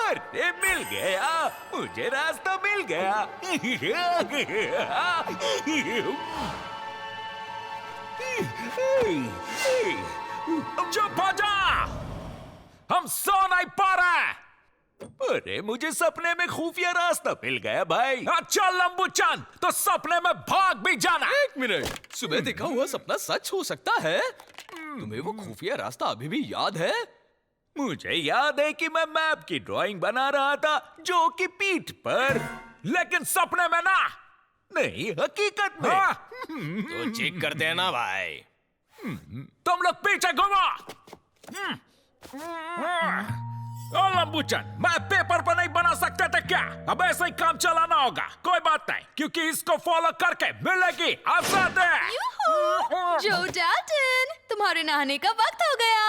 अरे मिल गया, मुझे रास्ता मिल गया। चुप हो जा, हम सो नहीं पा रहे। अरे मुझे सपने में खुफिया रास्ता मिल गया भाई। अच्छा लंबू चंद, तो सपने में भाग भी जाना। एक मिनट, सुबह देखा हुआ सपना सच हो सकता है? तुम्हें वो खुफिया रास्ता अभी भी याद है? मुझे याद है कि मैं मैप की ड्राइंग बना रहा था, जो कि पीठ पर, लेकिन सपने में ना, नहीं हकीकत में। तो चेक करते हैं ना भाई। तुम लोग पीछे घूमो। ओ लंबूचन, मैं पेपर पर नहीं बना सकते थे क्या? अब ऐसे ही काम चलाना होगा। कोई बात नहीं, क्योंकि इसको फॉलो करके मिलेगी आजादी। जो डाल्टन, तुम्हारे नहाने का वक्त हो गया।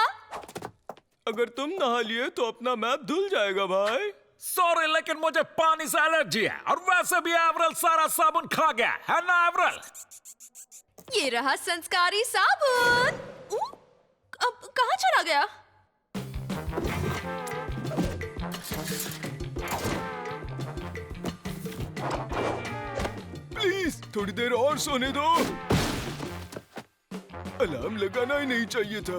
अगर तुम नहा लिए तो अपना मैप धुल जाएगा भाई। सॉरी, लेकिन मुझे पानी से एलर्जी है, और वैसे भी एवरल सारा साबुन खा गया है ना एवरल? ये रहा संस्कारी साबुन। अब कहाँ चला गया? प्लीज थोड़ी देर और सोने दो। अलार्म लगाना ही नहीं चाहिए था।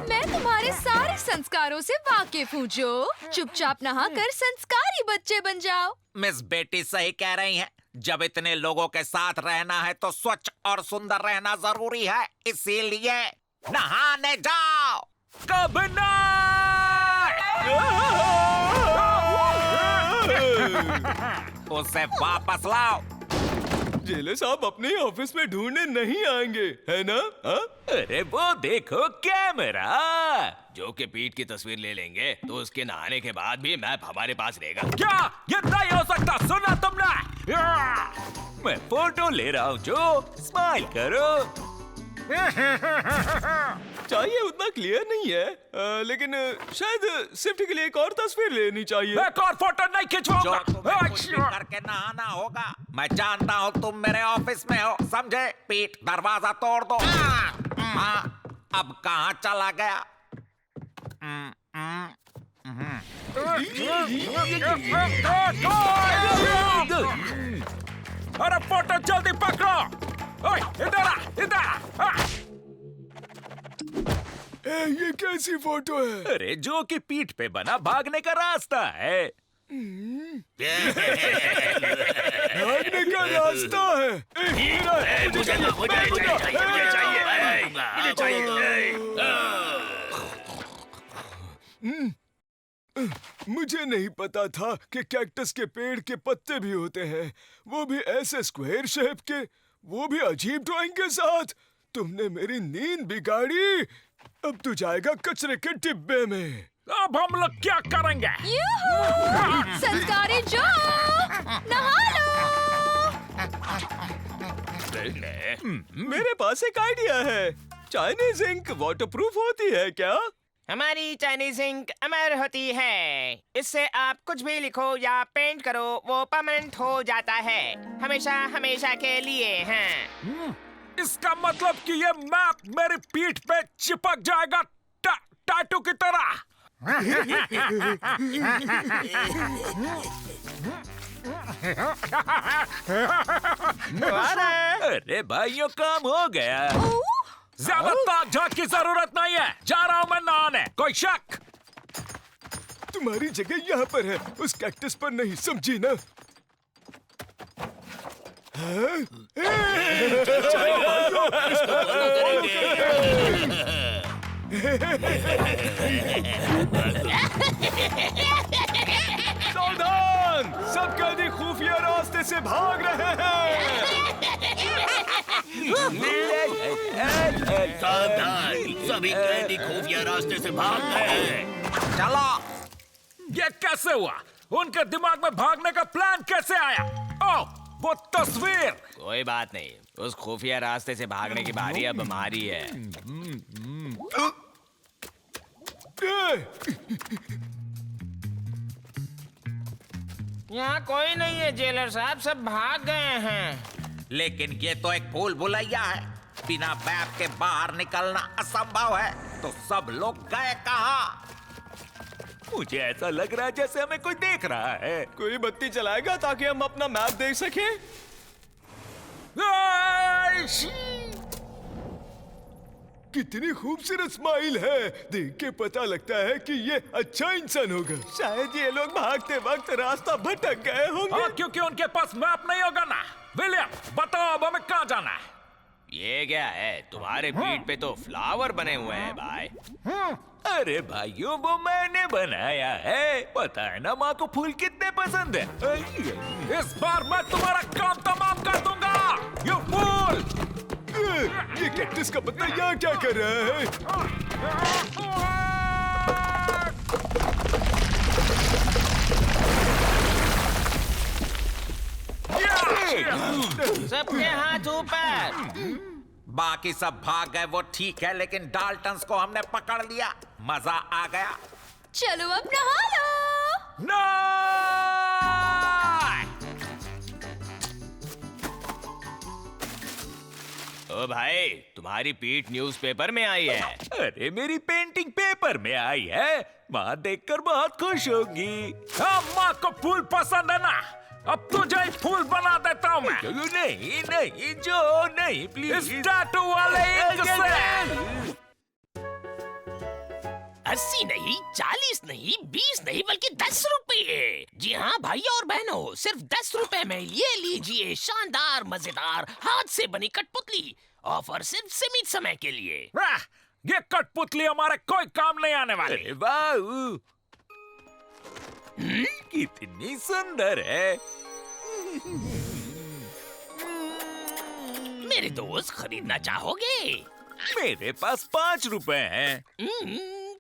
मैं तुम्हारे सारे संस्कारों से वाकिफ हूँ जो। चुपचाप नहाकर संस्कारी बच्चे बन जाओ। मिस बेटी सही कह रही हैं। जब इतने लोगों के साथ रहना है तो स्वच्छ और सुंदर रहना जरूरी है, इसीलिए नहाने जाओ। कब उसे वापस लाओ। जेलर साहब अपने ऑफिस में ढूंढने नहीं आएंगे, है ना? हा? अरे वो देखो कैमरा। जो के पीठ की तस्वीर ले लेंगे तो उसके नहाने के बाद भी मैप हमारे पास रहेगा। क्या ये नहीं हो सकता? सुना तुमने? मैं फोटो ले रहा हूँ जो, स्माइल करो। चाहिए उतना क्लियर नहीं है, लेकिन शायद शिफ्ट के लिए एक और तस्वीर लेनी चाहिए। एक और फोटो नहीं खिंचवाऊंगा। करके नहाना होगा। मैं जानता हूँ तुम मेरे ऑफिस में हो, समझे? पीठ दरवाजा तोड़ दो। अब कहाँ चला गया? अरे फोटो जल्दी पकड़ो। ओए, इधर आ, इधर आ। ये कैसी फोटो है? अरे जो कि पीठ पे बना भागने का रास्ता है। भागने का रास्ता है। मुझे चाहिए। मुझे नहीं पता था कि कैक्टस के पेड़ के पत्ते भी होते हैं, वो भी ऐसे स्क्वायर शेप के, वो भी अजीब ड्राइंग के साथ। तुमने मेरी नींद बिगाड़ी। अब तू जाएगा कचरे के डिब्बे में। अब हम लोग क्या करेंगे? संस्कारी जो, नहा लो। मेरे पास एक आइडिया है। चाइनीज इंक वाटरप्रूफ होती है क्या? हमारी चाइनीज इंक अमर होती है। इससे आप कुछ भी लिखो या पेंट करो, वो परमानेंट हो जाता है, हमेशा हमेशा के लिए हैं। इसका मतलब कि ये मैप मेरी पीठ पे चिपक जाएगा टैटू की तरह। अरे भाइयों, काम हो गया। ज्यादा ताक झाक की जरूरत नहीं है। जा रहा हूँ मैं नहाने। कोई शक? तुम्हारी जगह यहाँ पर है, उस कैक्टस पर नहीं, समझी ना? सावधान! सब कैदी खुफिया रास्ते से भाग रहे हैं। सावधान! सभी कैदी खुफिया रास्ते से भाग गए हैं। चलो। ये कैसे हुआ? उनके दिमाग में भागने का प्लान कैसे आया? ओह, वो तस्वीर। कोई बात नहीं, उस खुफिया रास्ते से भागने की बारी अब हमारी है। यहाँ कोई नहीं है जेलर साहब, सब भाग गए हैं। लेकिन ये तो एक भूल भुलैया है, बिना बैग के बाहर निकलना असंभव है। तो सब लोग गए कहाँ? मुझे ऐसा लग रहा है जैसे हमें कोई देख रहा है। कोई बत्ती चलाएगा ताकि हम अपना मैप देख सकें? कितनी खूबसूरत स्माइल है, देख के पता लगता है कि ये अच्छा इंसान होगा। शायद ये लोग भागते वक्त रास्ता भटक गए होंगे। हाँ, क्योंकि उनके पास मैप नहीं होगा ना। विलियम, बताओ अब हमें कहाँ जाना है? ये क्या है? तुम्हारे पीठ पे तो फ्लावर बने हुए हैं भाई। अरे भाइयों, वो मैंने बनाया है। पता है ना माँ को फूल कितने पसंद है। इस बार मैं तुम्हारा काम तमाम कर दूंगा। ये फूल, ये कैक्टस का पत्ता यहाँ क्या कर रहा है? सबके हाथ ऊपर। बाकी सब भाग गए वो ठीक है, लेकिन डाल्टन्स को हमने पकड़ लिया। मजा आ गया। चलो अब नहा लो। ओ भाई, तुम्हारी पीठ न्यूज़पेपर में आई है। अरे मेरी पेंटिंग पेपर में आई है। माँ देखकर बहुत खुश होगी। हाँ, माँ को फूल पसंद है ना। अब तुझे ही फूल बना देता हूँ मैं। नहीं नहीं जो नहीं, प्लीज। इस टैटू वाले इंक से। 80 नहीं, 40 नहीं, 20 नहीं, बल्कि 10 रुपए। जी हाँ भाइयों और बहनों, सिर्फ 10 रुपए में ये लीजिए शानदार मजेदार हाथ से बनी कठपुतली। ऑफर सिर्फ सीमित समय के लिए। ये कठपुतली हमारे कोई काम नहीं आने वाली। वाह, कितनी सुंदर है। मेरे दोस्त, खरीदना चाहोगे? मेरे पास 5 रुपए हैं।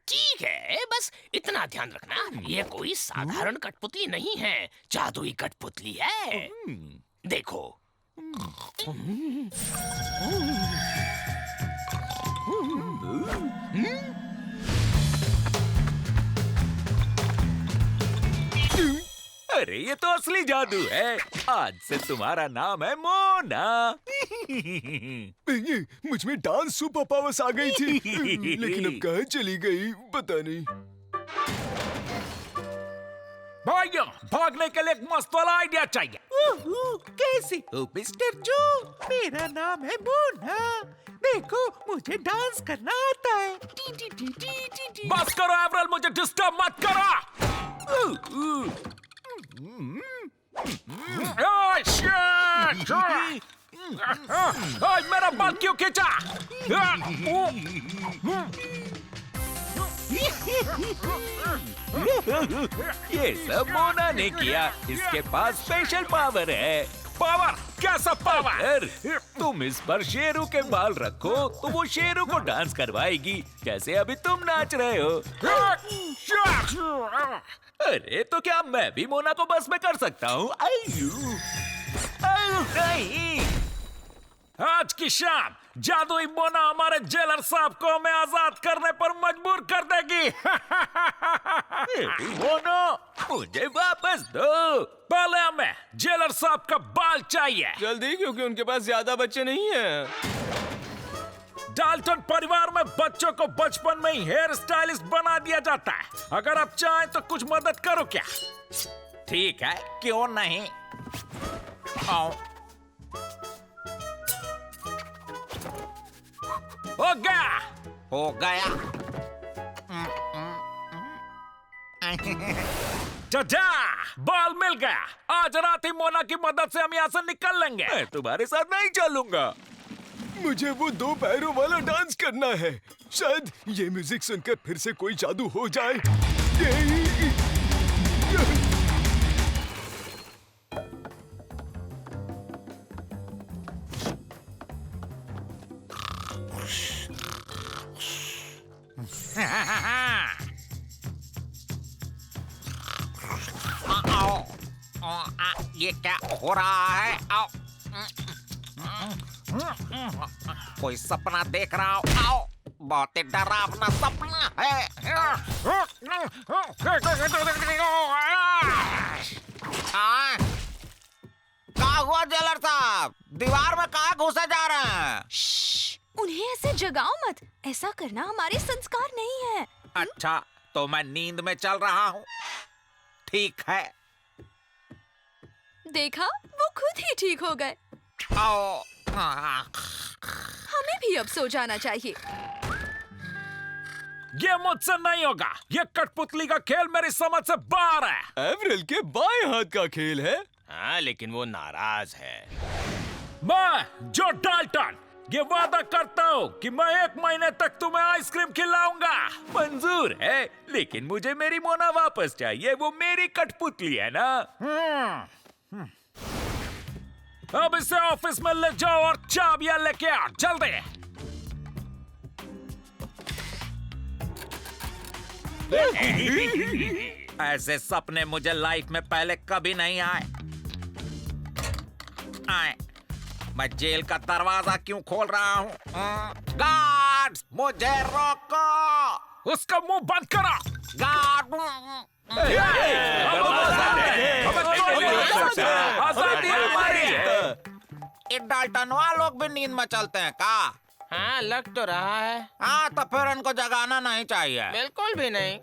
ठीक है, बस इतना ध्यान रखना, यह कोई साधारण कठपुतली नहीं है, जादुई कठपुतली है। देखो। अरे ये तो असली जादू है। आज से तुम्हारा नाम है मोना। मुझ में डांस सुपर पावर्स आ गई थी, लेकिन अब कहाँ चली गई पता नहीं। भाइयों, भागने के लिए एक मस्त वाला आइडिया चाहिए। कैसी हो मिस्टर जो? मेरा नाम है मोना। देखो, मुझे डांस करना आता है। T T T T T T. बस करो एवरल, मुझे डिस्टर्ब मत करो। आज मेरा बाल क्यों खींचा? ये सब मोना ने किया। इसके पास स्पेशल पावर है। पावर? कैसा पावर? तुम इस पर शेरू के बाल रखो तो वो शेरू को डांस करवाएगी, जैसे अभी तुम नाच रहे हो। अरे तो क्या मैं भी मोना को बस में कर सकता हूँ? नहीं, आज की शाम जादुई मोना हमारे जेलर साहब को हमें आजाद करने पर मजबूर कर देगी। मोना, मुझे वापस दो। पहले हमें जेलर साहब का बाल चाहिए। जल्दी, क्योंकि उनके पास ज्यादा बच्चे नहीं हैं। डाल्टन परिवार में बच्चों को बचपन में ही हेयर स्टाइलिस्ट बना दिया जाता है। अगर आप चाहें तो कुछ मदद करो क्या? ठीक है, क्यों नहीं। आओ। हो गया, हो गया। चाचा, बाल मिल गया। आज रात ही मोना की मदद से हम यहाँ से निकल लेंगे। मैं तुम्हारे साथ नहीं चलूंगा। मुझे वो 2 पैरों वाला डांस करना है। शायद ये म्यूजिक सुनकर फिर से कोई जादू हो जाए। ये क्या हो रहा है? आओ। कोई सपना देख रहा हूँ। आओ, बहुत ही डरावना सपना है। हाँ? कहाँ हुआ जेलर साहब? दीवार में कहाँ घुसे जा रहे हैं? श्श्श, उन्हें ऐसे जगाओ मत। ऐसा करना हमारे संस्कार नहीं है। अच्छा, तो मैं नींद में चल रहा हूँ। ठीक है। देखा, वो खुद ही ठीक हो गए। आओ। हमें भी अब सो जाना चाहिए। ये मुझसे नहीं होगा। ये कठपुतली का खेल मेरी समझ से बाहर है। एवरेल के बाएं हाथ का खेल है। हाँ, लेकिन वो नाराज है। मैं जो डाल्टन ये वादा करता हूँ कि मैं 1 महीने तक तुम्हें आइसक्रीम खिलाऊंगा। मंजूर है, लेकिन मुझे मेरी मोना वापस चाहिए। वो मेरी कठपुतली है ना। अब इसे ऑफिस में ले जाओ और चाबियां लेके आओ जल्दी। ऐसे सपने मुझे लाइफ में पहले कभी नहीं आए। मैं जेल का दरवाजा क्यों खोल रहा हूँ? गार्ड्स, मुझे रोको। उसका मुंह बंद करो। गार्ड। आजादी हमारी है। ये डाल्टनवा लोग भी नींद में चलते हैं का? हाँ, लग तो रहा है। हाँ, तो फिर इनको जगाना नहीं चाहिए। बिल्कुल भी नहीं।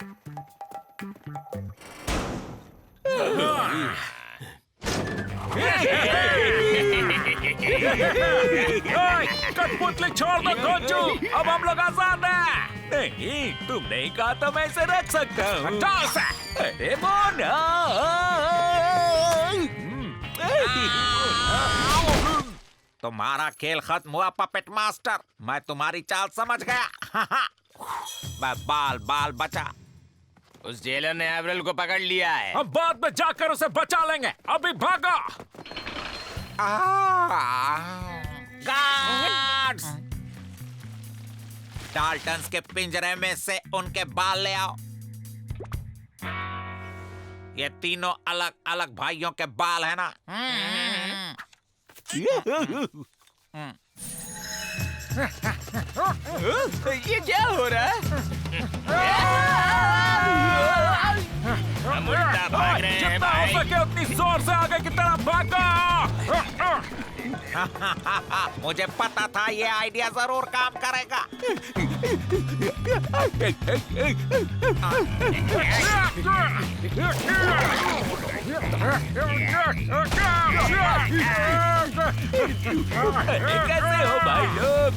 कठपुतली छोड़ दो गोचू। अब हम लोग आजाद हैं। नहीं, तुम नहीं कहा तो मैं इसे रख सकता हूँ। हटाओ इसे। अरे मोना। तुम्हारा खेल खत्म हुआ पपेट मास्टर। मैं तुम्हारी चाल समझ गया। मैं बाल बाल बचा। उस जेलर ने एवरेल को पकड़ लिया है। हम बाद में जाकर उसे बचा लेंगे। अभी भागो। गार्ड्स! डाल्टन्स के पिंजरे में से उनके बाल ले आओ। ये तीनों अलग अलग भाइयों के बाल है ना? ये क्या हो रहा है? हम उल्टा भाग रहे हैं जितना हो भाई। सके उतनी जोर से आगे की तरफ भागो। मुझे पता था ये आइडिया जरूर काम करेगा। कैसे हो भाई लोग?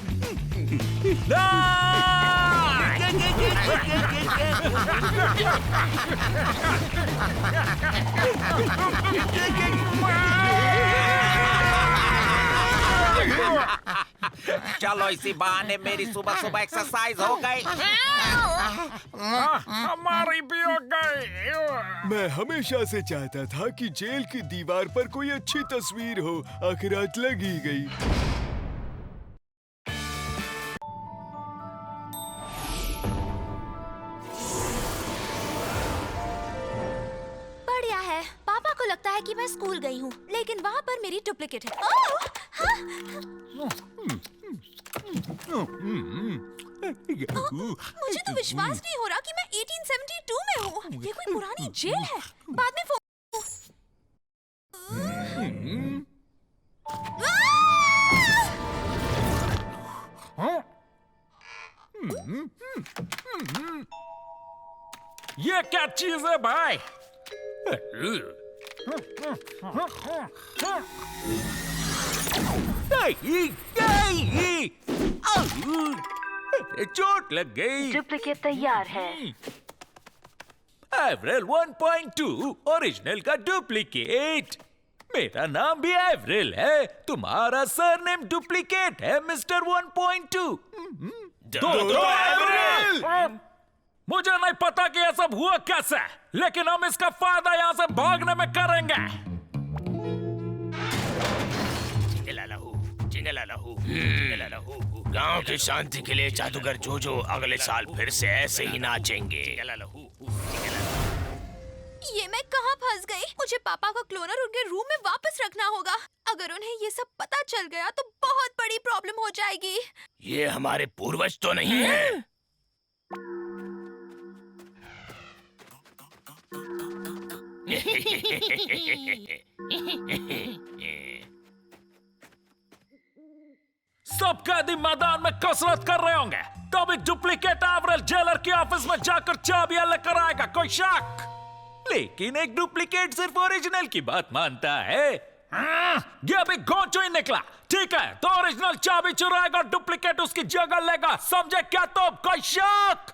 चलो इसी बहाने मेरी सुबह सुबह एक्सरसाइज हो गई। हमारी भी हो गई। मैं हमेशा से चाहता था कि जेल की दीवार पर कोई अच्छी तस्वीर हो। आखिर आज लग ही गई। बढ़िया है। पापा को लगता है कि मैं स्कूल गई हूँ, लेकिन वहाँ पर मेरी डुप्लीकेट है। ओह! हाँ। मुझे तो विश्वास नहीं हो रहा कि मैं 1872 में हूँ। ये कोई पुरानी जेल है। बाद में ये क्या चीज है भाई? चोट लग गई। डुप्लीकेट तैयार है। एवरेल 1.2 ओरिजिनल का डुप्लीकेट। मेरा नाम भी एवरेल है। तुम्हारा सरनेम डुप्लीकेट है मिस्टर 1.2। एवरेल! मुझे नहीं पता कि यह सब हुआ कैसे, लेकिन हम इसका फायदा यहाँ से भागने में करेंगे। गांव की शांति के लिए जादूगर जोजो अगले साल फिर से ऐसे ही नाचेंगे। ये मैं कहाँ फंस गई? मुझे पापा का क्लोनर उनके रूम में वापस रखना होगा। अगर उन्हें ये सब पता चल गया तो बहुत बड़ी प्रॉब्लम हो जाएगी। ये हमारे पूर्वज तो नहीं है? सब कैदी मैदान में कसरत कर रहे होंगे, तभी डुप्लीकेट एवरेल जेलर के ऑफिस में जाकर चाबियां लेकर आएगा, कोई शक? लेकिन एक डुप्लीकेट सिर्फ ओरिजिनल की बात मानता है। ये अभी गोचो ही निकला, ठीक है? तो ओरिजिनल चाबी चुराएगा और डुप्लीकेट उसकी जगह लेगा, समझे क्या? तो कोई शक?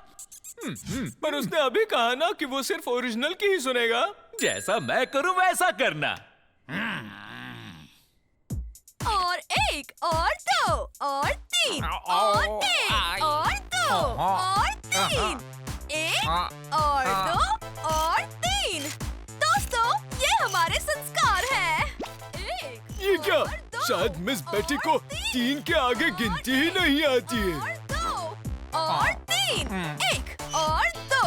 पर उसने अभी कहा ना कि वो सिर्फ ओरिजिनल की ही सुनेगा। जैसा मैं करूं वैसा करना। और एक और दो और तीन और एक और दो और तीन, एक और दो और तीन। दोस्तों, ये हमारे संस्कार हैं। एक ये क्या? और दो शायद मिस बेटी को और 3 के आगे गिनती ही नहीं आती है। और दो और तीन, एक और दो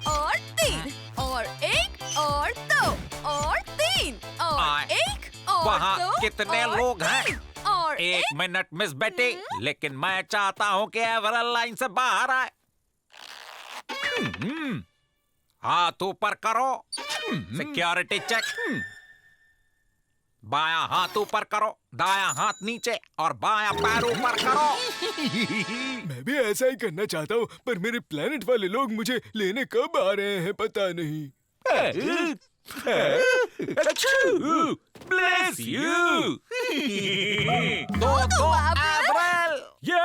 और तीन और एक और दो और तीन और एक और वहाँ दो कितने और लोग हैं? तीन और एक मिनट मिस बेटी, लेकिन मैं चाहता हूँ कि एवरेल लाइन से बाहर आए। हाथ ऊपर करो, सिक्योरिटी चेक। बायां हाथ ऊपर करो, दायां हाथ नीचे और बायां पैर ऊपर करो। मैं भी ऐसा ही करना चाहता हूँ, पर मेरे प्लेनेट वाले लोग मुझे लेने कब आ रहे हैं पता नहीं। Bless you! दो एवरेल। ये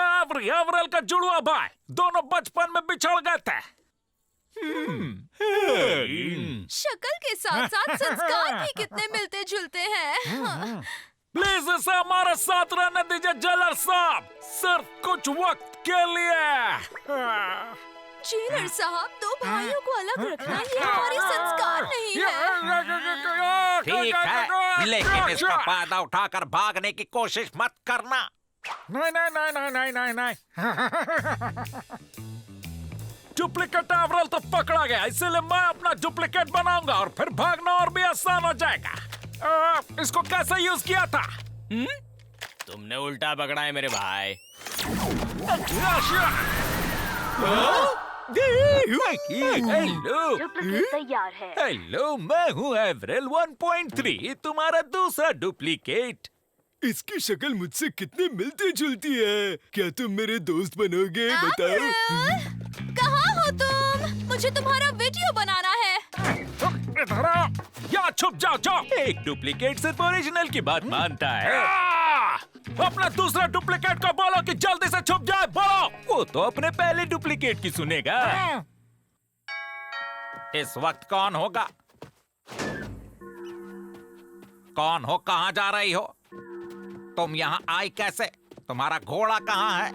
एवरेल का जुड़वा भाई, दोनों बचपन में बिछड़ गए थे। शक्ल के साथ साथ संस्कार भी कितने मिलते जुलते हैं। प्लीज इसे हमारे साथ रहने दीजिए जेलर साहब, सिर्फ कुछ वक्त के लिए। जेलर साहब, दो भाइयों को अलग रखना ये हमारे संस्कार नहीं है। ठीक है, लेकिन इसका फायदा उठाकर भागने की कोशिश मत करना। नहीं नहीं नहीं नहीं नहीं नहीं। डुप्लीकेट एवरेल तो पकड़ा गया, इसीलिए मैं अपना डुप्लीकेट बनाऊंगा और फिर भागना और भी आसान हो जाएगा। इसको कैसे यूज किया था? तुमने उल्टा पकड़ा है मेरे भाई। हेलो तैयार है। हेलो, मैं हूँ एवरेल 1.3, तुम्हारा दूसरा डुप्लीकेट। इसकी शक्ल मुझसे कितनी मिलती जुलती है। क्या तुम मेरे दोस्त बनोगे? बताओ। कहाँ हो तुम? मुझे तुम्हारा वीडियो बनाना है। इधर आओ, या छुप जाओ। जाओ, एक डुप्लीकेट सिर्फ ओरिजिनल की बात मानता है। अपना दूसरा डुप्लीकेट को बोलो कि जल्दी से छुप जाए, बोलो। वो तो अपने पहले डुप्लीकेट की सुनेगा। इस वक्त कौन होगा? कौन हो? कहाँ जा रही हो? तुम यहाँ आई कैसे? तुम्हारा घोड़ा कहाँ है?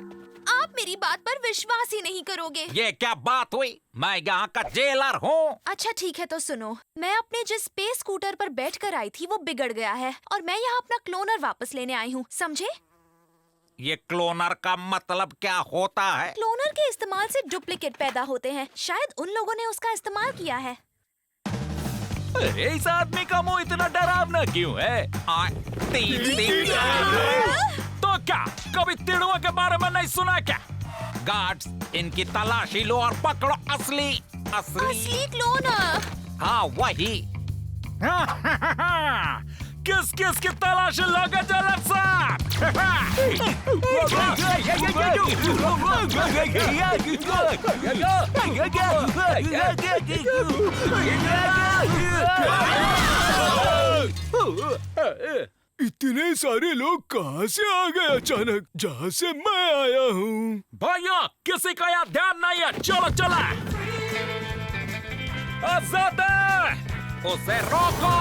आप मेरी बात पर विश्वास ही नहीं करोगे। ये क्या बात हुई? मैं यहाँ का जेलर हूँ। अच्छा ठीक है, तो सुनो। मैं अपने जिस स्पेस स्कूटर पर बैठकर आई थी वो बिगड़ गया है और मैं यहाँ अपना क्लोनर वापस लेने आई हूँ, समझे? ये क्लोनर का मतलब क्या होता है? क्लोनर के इस्तेमाल से डुप्लीकेट पैदा होते हैं। शायद उन लोगों ने उसका इस्तेमाल किया है। अरे इस आदमी का मुंह इतना डरावना क्यों है? तो क्या कभी तिड़ुआ के बारे में नहीं सुना क्या? गार्ड्स, इनकी तलाशी लो और पकड़ो असली। असली क्लोनर। हाँ वही। किस किस की तलाशी लोगे जेलर साहब? इतने सारे लोग कहाँ से आ गए अचानक, जहाँ से मैं आया हूँ? भाइयों, किसी का यहाँ ध्यान नहीं है, चलो चला। आजाद, उसे रोको।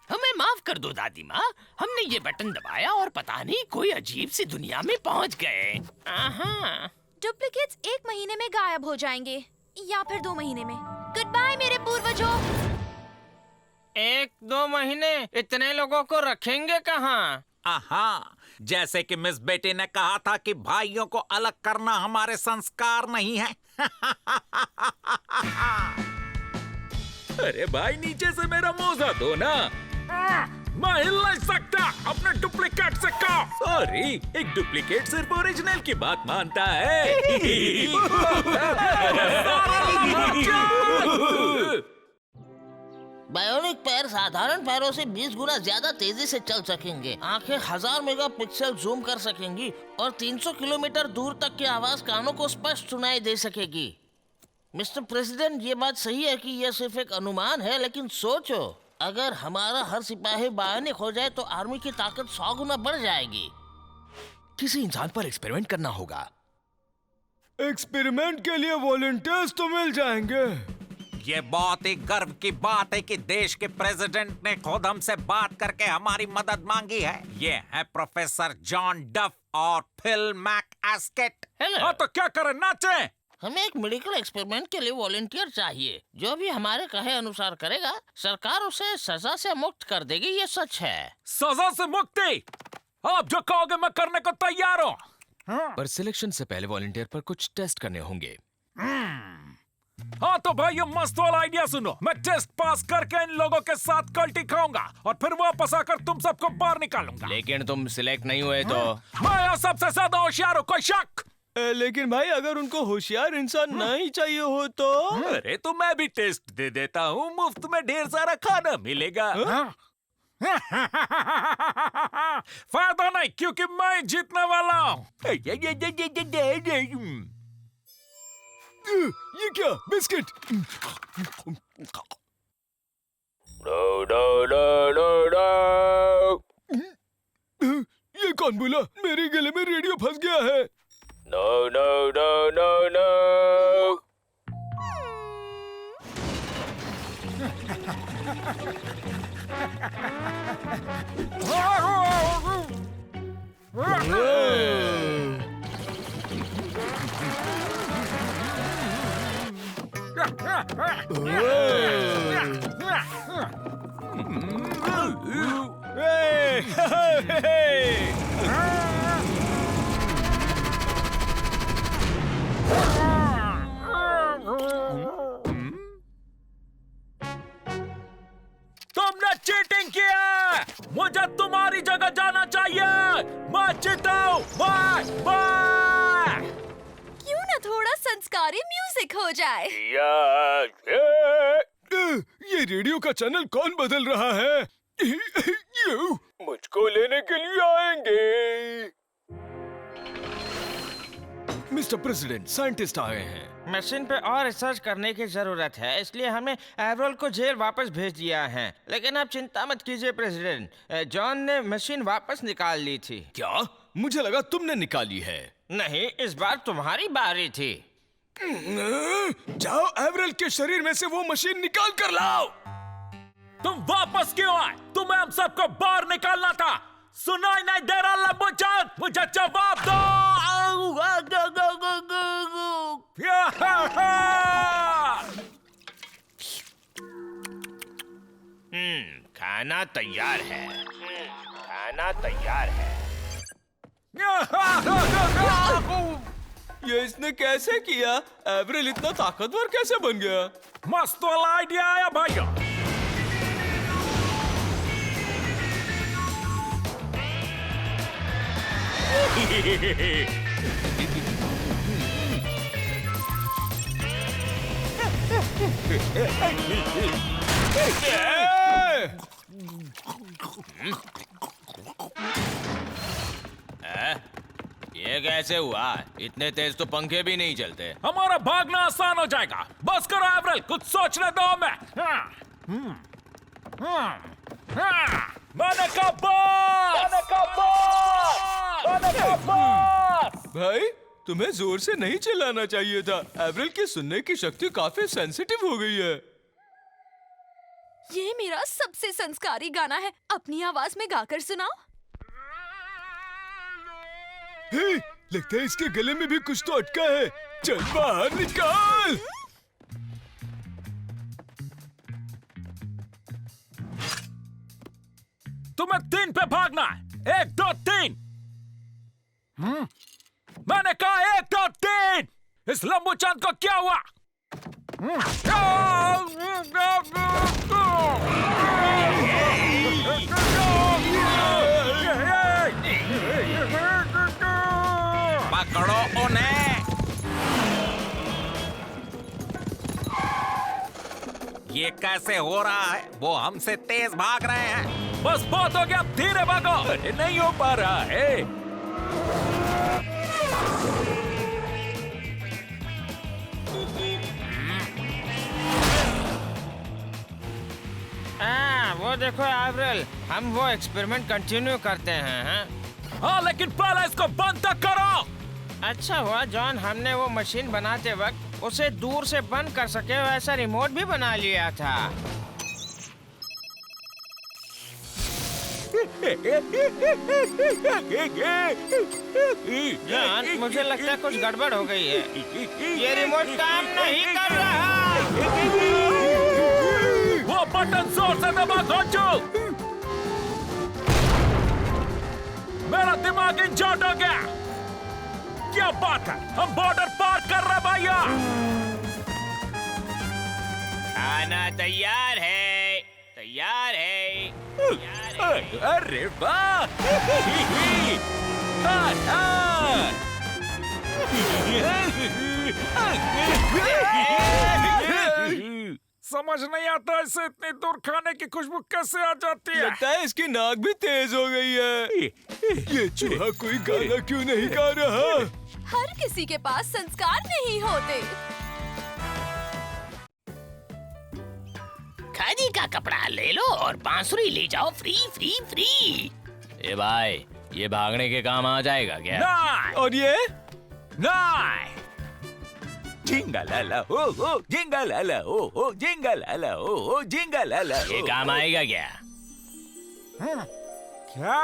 हमें माफ कर दो दादी माँ, हमने ये बटन दबाया और पता नहीं कोई अजीब सी दुनिया में पहुँच गए। डुप्लीकेट्स 1 महीने में गायब हो जाएंगे या फिर 2 महीने में। गुड बाय मेरे पूर्वजों। 1-2 महीने इतने लोगों को रखेंगे कहाँ? हाँ, जैसे कि मिस बेटी ने कहा था कि भाइयों को अलग करना हमारे संस्कार नहीं है। अरे भाई, नीचे से मेरा मोजा दो ना। मैं हिल नहीं सकता। अपने डुप्लीकेट से कहो। अरे एक डुप्लीकेट सिर्फ ओरिजिनल की बात मानता है। बायोनिक पैर साधारण पैरों से 20 गुना ज्यादा तेजी से चल सकेंगे। आंखें 1000 मेगापिक्सल जूम कर सकेंगी और 300 किलोमीटर दूर तक की आवाज कानों को स्पष्ट सुनाई दे सकेगी। मिस्टर प्रेसिडेंट, ये बात सही है कि यह सिर्फ एक अनुमान है, लेकिन सोचो, अगर हमारा हर सिपाही बायोनिक हो जाए तो आर्मी की ताकत 100 गुना बढ़ जाएगी। किसी इंसान पर एक्सपेरिमेंट करना होगा। एक्सपेरिमेंट के लिए वॉलंटियर्स तो मिल जाएंगे। ये बहुत ही गर्व की बात है कि देश के प्रेसिडेंट ने खुद हमसे बात करके हमारी मदद मांगी है। ये है प्रोफेसर जॉन डफ और फिल मैकएस्केट। हाँ तो क्या करें, नाचे? हमें एक मेडिकल एक्सपेरिमेंट के लिए वॉलंटियर चाहिए। जो भी हमारे कहे अनुसार करेगा, सरकार उसे सजा से मुक्त कर देगी, ये सच है। सजा से मुक्ति? आप जो कहोगे मैं करने को तैयार हूँ। पर सिलेक्शन से पहले वॉलंटियर पर कुछ टेस्ट करने होंगे। हाँ तो भाई ये मस्त वाला आइडिया सुनो। मैं टेस्ट पास करके इन लोगों के साथ कल्टी खाऊंगा और फिर वापस आकर तुम सबको बाहर निकालूंगा। लेकिन तुम सिलेक्ट नहीं हुए तो? मैं यहाँ सबसे ज्यादा होशियार हूँ, कोई शक? लेकिन भाई अगर उनको होशियार इंसान नहीं चाहिए हो तो? अरे तो मैं भी टेस्ट दे देता हूँ, मुफ्त में ढेर सारा खाना मिलेगा। फायदा नहीं क्योंकि मैं जीतने वाला हूँ। ये क्या बिस्किट? ये कौन बोला? मेरे गले में रेडियो फंस गया है। No no no no no. तुमने चीटिंग किया। मुझे तुम्हारी जगह जाना चाहिए। मैं जीता हूँ। बाय। क्यों ना थोड़ा संस्कारी म्यूजिक हो जाए? ये रेडियो का चैनल कौन बदल रहा है? मुझको लेने के लिए आएंगे। मिस्टर प्रेसिडेंट, साइंटिस्ट आए हैं। मशीन पे और रिसर्च करने की जरूरत है, इसलिए हमने एवरोल को जेल वापस भेज दिया है। लेकिन आप चिंता मत कीजिए प्रेसिडेंट, जॉन ने मशीन वापस निकाल ली थी। क्या? मुझे लगा तुमने निकाली है। नहीं, इस बार तुम्हारी बारी थी। जाओ एवरेल के शरीर में से वो मशीन निकाल कर लाओ। तुम वापस क्यों आए? तुम्हें हम सबको बाहर निकालना था। सुनाई नहीं दे रहा लंबूचान? मुझे जवाब दो। खाना तैयार है। खाना तैयार है। ये इसने कैसे किया? एवरेल इतना ताकतवर कैसे बन गया? मस्त वाला आइडिया आया भाइयों। ये कैसे हुआ? इतने तेज तो पंखे भी नहीं चलते। हमारा भागना आसान हो जाएगा। बस करो एवरेल, कुछ सोचने दो हमें। मैंने कहा बस। भाई तुम्हें जोर से नहीं चिल्लाना चाहिए था। एवरेल की सुनने की शक्ति काफी सेंसिटिव हो गई है। ये मेरा सबसे संस्कारी गाना है, अपनी आवाज में गाकर सुनाओ। हे, लगता है इसके गले में भी कुछ तो अटका है। चल बाहर निकाल। तुम्हें 3 पे भागना है। 1 2 3। मैंने कहा 1 2 3। इस लंबूचान को क्या हुआ? पकड़ो उन्हें। ये कैसे हो रहा है? वो हमसे तेज भाग रहे हैं। बस बहुत हो गया, धीरे भागो। अरे नहीं हो पा रहा है। वो देखो एवरल, हम वो एक्सपेरिमेंट कंटिन्यू करते हैं, हाँ? हाँ, लेकिन पहले इसको बंद तक करो। अच्छा हुआ जॉन, हमने वो मशीन बनाते वक्त उसे दूर से बंद कर सके वैसा रिमोट भी बना लिया था। जॉन, मुझे लगता है कुछ गड़बड़ हो गई है। ये रिमोट काम नहीं कर रहा। वो बटन जोर से दबा घोंचो। मेरा दिमाग इंजर्ड हो गया। क्या बात है, हम बॉर्डर पार कर रहे भैया। खाना तैयार है, तैयार है, तैयार है। अरे वाह। समझ नहीं आता इसे इतनी दूर खाने की खुशबू कैसे आ जाती है। लगता है इसकी नाक भी तेज हो गई है। ये चूहा कोई गाना क्यों नहीं गा रहा? हर किसी के पास संस्कार नहीं होते। खादी का कपड़ा ले लो और बांसुरी ले जाओ फ्री फ्री फ्री। ए भाई, ये भागने के काम आ जाएगा क्या? नहीं, और ये नहीं। जिंगलाला हो हो, जिंगलाला हो हो, जिंगलाला हो हो, जिंगलाला हो। ये काम आएगा क्या? क्या?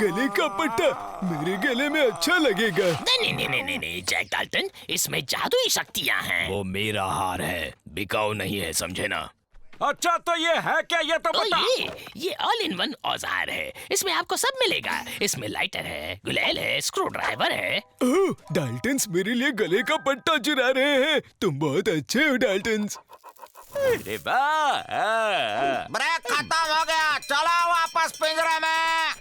गले का पट्टा मेरे गले में अच्छा लगेगा। नहीं नहीं नहीं नहीं नहीं जैक डाल्टन, इसमें जादुई शक्तियाँ हैं। वो मेरा हार है, बिकाऊ नहीं है, समझे ना? अच्छा तो ये है क्या? ये तो तो बता। ये ऑल इन वन औजार है। इसमें आपको सब मिलेगा। इसमें लाइटर है, गुलेल है, स्क्रू ड्राइवर है। ओह, डाल्टन्स मेरे लिए गले का पट्टा चुरा रहे हैं। तुम बहुत अच्छे हो डाल्टन्स। अरे वाह। ब्रेक खत्म हो गया, चलो वापस पिंजरे में।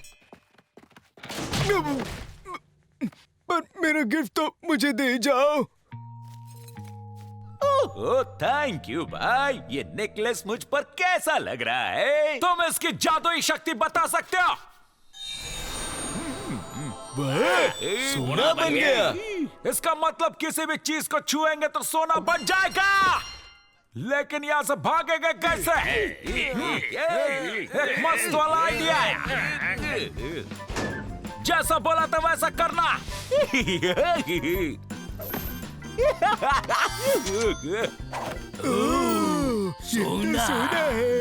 पर मेरा गिफ्ट तो मुझे दे जाओ। ओह थैंक यू भाई। ये नेकलेस मुझ पर कैसा लग रहा है? तुम इसकी जादुई शक्ति बता सकते हो? वाह, सोना बन गया। इसका मतलब किसी भी चीज को छुएंगे तो सोना बन जाएगा। लेकिन यहाँ से भागेगा कैसे? एक मस्त वाला आइडिया है। जैसा बोला था वैसा करना। सोना है।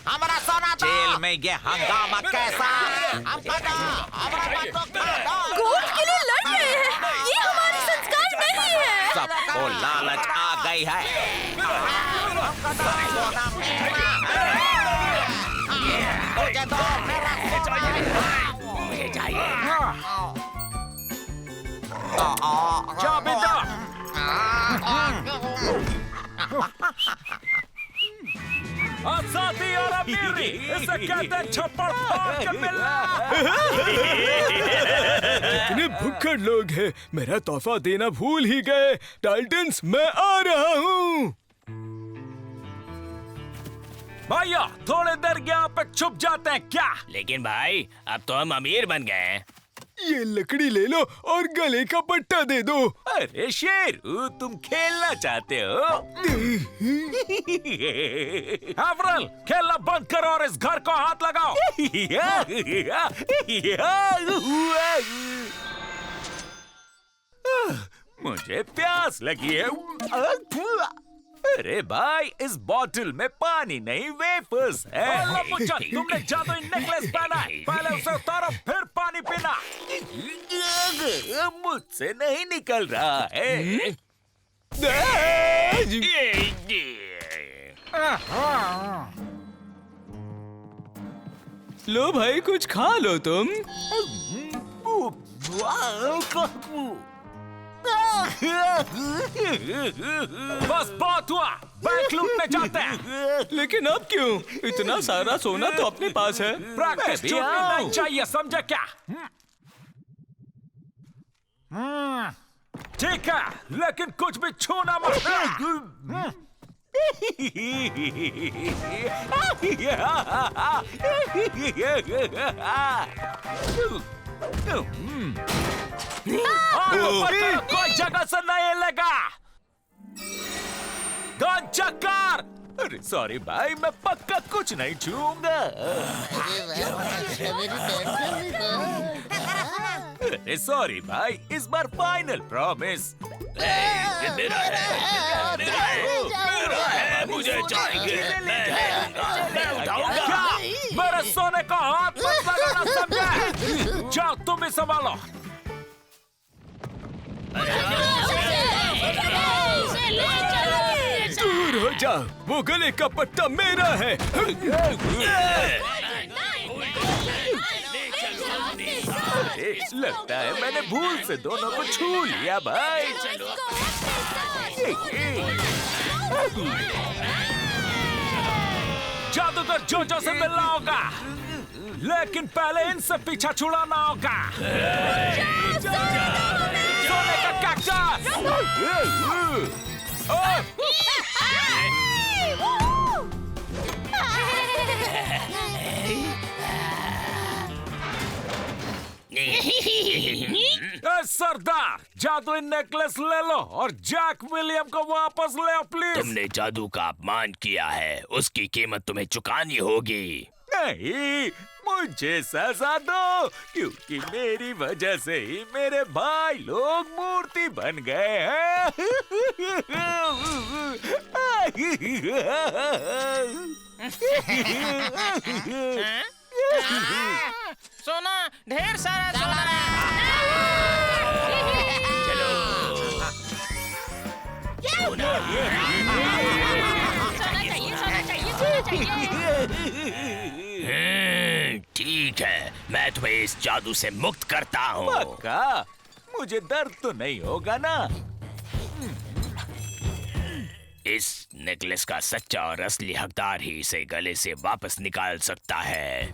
हमारा सोना जेल में ये हंगामा कैसा? गोल्ड के लिए लड़ रहे हैं। ये हमारी संस्कार नहीं है। सबको लालच आ गई है। मुझे दो मेरा सोना। मुझे चाहिए। चाबी दो। आजादी और अमीरी, इसे कहते हैं छप्पड़ फाड़ के मिलना। इतने भुक्कड़ लोग हैं, मेरा तोहफा देना भूल ही गए। डाल्टन्स, मैं आ रहा हूँ। भैया थोड़ी देर यहाँ पे छुप जाते हैं क्या? लेकिन भाई, अब तो हम अमीर बन गए हैं। ये लकड़ी ले लो और गले का पट्टा दे दो। अरे शेरू, तुम खेलना चाहते हो? एवरल, खेलना बंद करो और इस घर को हाथ लगाओ। मुझे प्यास लगी है। अरे भाई, इस बॉटल में पानी नहीं वेफर्स है। तुमने जादुई नेकलेस पहना है, पहले उसे उतारो फिर पानी पीना। मुझसे नहीं निकल रहा है। लो भाई, कुछ खा लो तुम। बस बहुत हुआ, बैंक लूटने जाते हैं। लेकिन अब क्यों? इतना सारा सोना तो अपने पास है। प्रैक्टिस छूटनी नहीं चाहिए, समझे क्या? ठीक है, लेकिन कुछ भी छूना मत। कोई जगह से नहीं लगा। गन चक्कर। अरे सॉरी भाई, मैं पक्का कुछ नहीं छूऊंगा। अरे सॉरी भाई, इस बार फाइनल प्रॉमिस। मेरा है, मुझे चाहिए। मैं उठाऊंगा। क्या? मेरे सोने को हाथ मत लगाना, समझे? जाओ, तुम ही संभालो। दूर हो जा, वो गले का पट्टा मेरा है। लगता है मैंने भूल से दोनों को छू लिया भाई। जादूगर जोजो से मिलना होगा, लेकिन पहले इनसे पीछा छुड़ाना होगा। सोने का कैक्टस। सरदार, जादुई नेकलेस ले लो और जैक विलियम को वापस ले आओ प्लीज। तुमने जादू का अपमान किया है, उसकी कीमत तुम्हें चुकानी होगी। नहीं, मुझे सजा दो, क्योंकि मेरी वजह से ही मेरे भाई लोग मूर्ति बन गए हैं। सोना, ढेर सारा सोना। ठीक है, मैं तुम्हें इस जादू से मुक्त करता हूँ। पक्का? मुझे दर्द तो नहीं होगा ना? इस नेकलेस का सच्चा और असली हकदार ही इसे गले से वापस निकाल सकता है।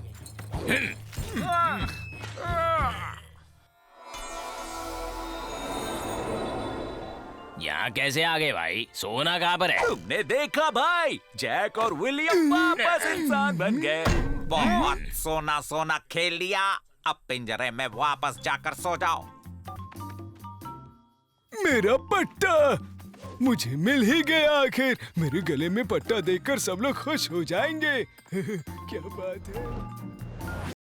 यहाँ कैसे आ गए भाई? सोना कहाँ पर है? तुमने देखा भाई, जैक और विलियम वापस इंसान बन गए। बहुत सोना सोना खेल लिया, अब पिंजरे में वापस जाकर सो जाओ। मेरा पट्टा मुझे मिल ही गया आखिर। मेरे गले में पट्टा देखकर सब लोग खुश हो जाएंगे। क्या बात है।